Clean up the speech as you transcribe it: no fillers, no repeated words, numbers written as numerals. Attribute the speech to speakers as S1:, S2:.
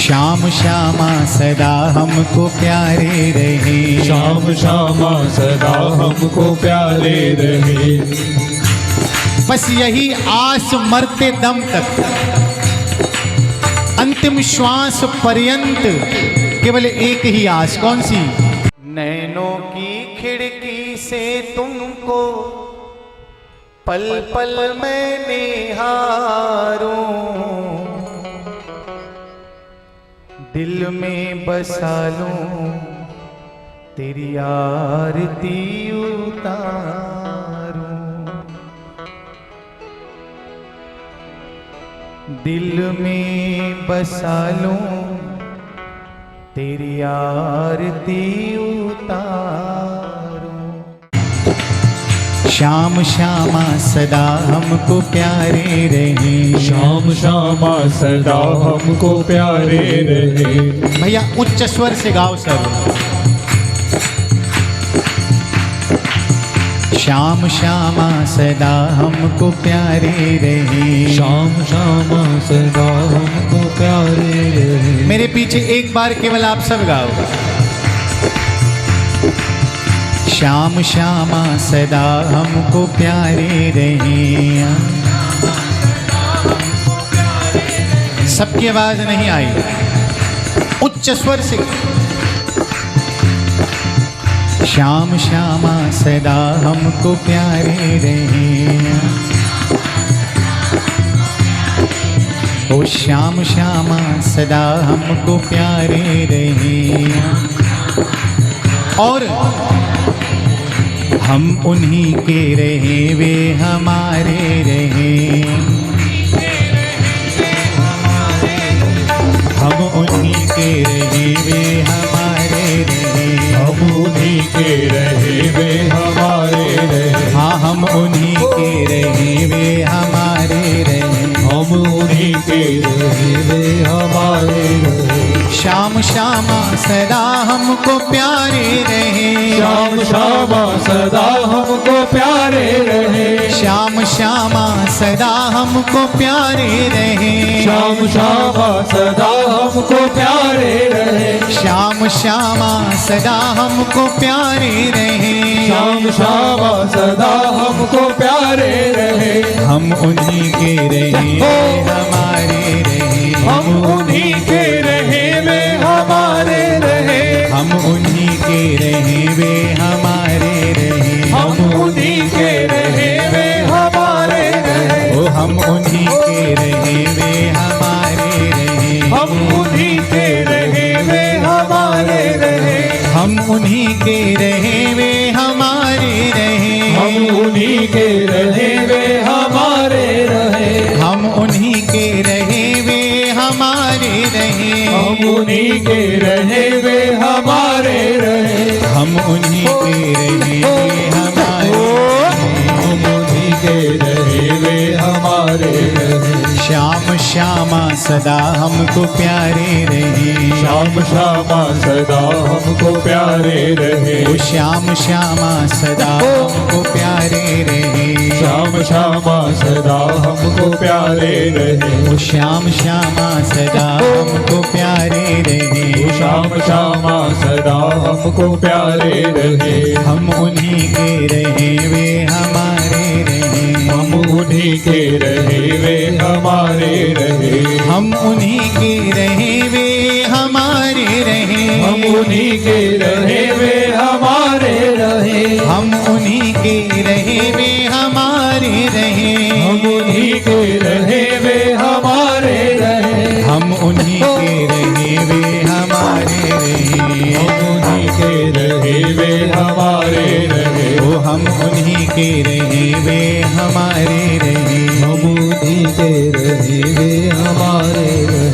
S1: श्याम श्यामा सदा हमको प्यारे रहे,
S2: श्याम श्यामा सदा हमको प्यारे रहे।
S1: बस यही आस मरते दम तक, अंतिम श्वास पर्यंत केवल एक ही आस। कौन सी? नैनों की खिड़की से तुमको पल पल मैं निहारूं, दिल में बसा लूं तेरी आरती उतारूं, दिल में बसा लूं तेरी आरती उतारूं। श्याम श्यामा सदा हमको प्यारे रहे,
S2: श्याम श्यामा सदा हमको प्यारे रहे।
S1: भैया उच्च स्वर से गाओ सब। श्याम श्यामा सदा हमको प्यारे रहे,
S2: श्याम श्यामा सदा हमको प्यारे रहे।
S1: मेरे पीछे एक बार केवल आप सब गाओ। श्याम श्यामा सदा हमको प्यारे रहे। सबकी आवाज नहीं आई, उच्च स्वर से। श्याम श्यामा सदा हमको प्यारे रहे, ओ श्याम श्यामा सदा हमको प्यारे रहे। और हम उन्हीं के रहे, वे हमारे रहे, हम उन्हीं के रहे, वे हमारे रहे,
S2: हम उन्हीं के रहे वे हमारे रहे।
S1: हाँ हम उन्हीं के रहे, वे हमारे रहे,
S2: हम उन्हीं के रहे वे हमारे रहे।
S1: श्याम श्यामा सदा हमको प्यारे रहे,
S2: श्याम श्यामा सदा हमको प्यारे रहे।
S1: श्याम श्यामा सदा हमको प्यारे रहे,
S2: श्याम श्यामा सदा हमको प्यारे रहे।
S1: श्याम श्यामा सदा हमको प्यारे रहे,
S2: श्याम श्यामा सदा हमको प्यारे रहे।
S1: हम उन्हीं के रहे, वे हमारे रहे,
S2: हम उन्हीं के रहे वे हमारे रहे।
S1: हम उन्हीं के रहे, वे हमारे रहे,
S2: हम उन्हीं के रहे वे हमारे रहे।
S1: ओ हम उन्हीं के रहे, वे हमारे रहे,
S2: हम उन्हीं के रहे वे हमारे रहे।
S1: हम उन्हीं के रहे, वे हमारे रहे,
S2: हम उन्हीं के रहे वे हमारे रहे।
S1: हम उन्हीं के रहे, वे हमारे रहे,
S2: हम उन्हीं के रहे वे हमारे रहे।
S1: हम उन्हीं के रहे, वे हमारे,
S2: हम उन्हीं के रहे वे हमारे रहे।
S1: श्याम श्यामा सदा हमको प्यारे रहे,
S2: श्याम श्यामा सदा हमको प्यारे रहे।
S1: ओ श्याम श्यामा सदा हमको प्यारे रहे,
S2: श्याम श्यामा सदा हमको प्यारे रहे।
S1: ओ श्याम श्यामा सदा हमको प्यारे रहे,
S2: श्याम श्यामा सदा हमको प्यारे रहे।
S1: हम उन्हीं के रहे, वे हमारे रहे,
S2: हम उन्हीं के रहे वे हमारे रहे।
S1: हम उन्हीं के रहे, वे हमारे रहे,
S2: हम उन्हीं के रहे वे हमारे रहे।
S1: हम उन्हीं के रहे, वे हमारे रहे,
S2: हम उन्हीं के रहे वे हमारे रहे।
S1: हम उन्हीं के रहे, वे हमारे रहे,
S2: हम उन्हीं के रहे वे हमारे रहे।
S1: ओ हम उन्हीं के रहे, वे हमारे रहे,
S2: हम उन्हीं के रहे वे हमारे रहे।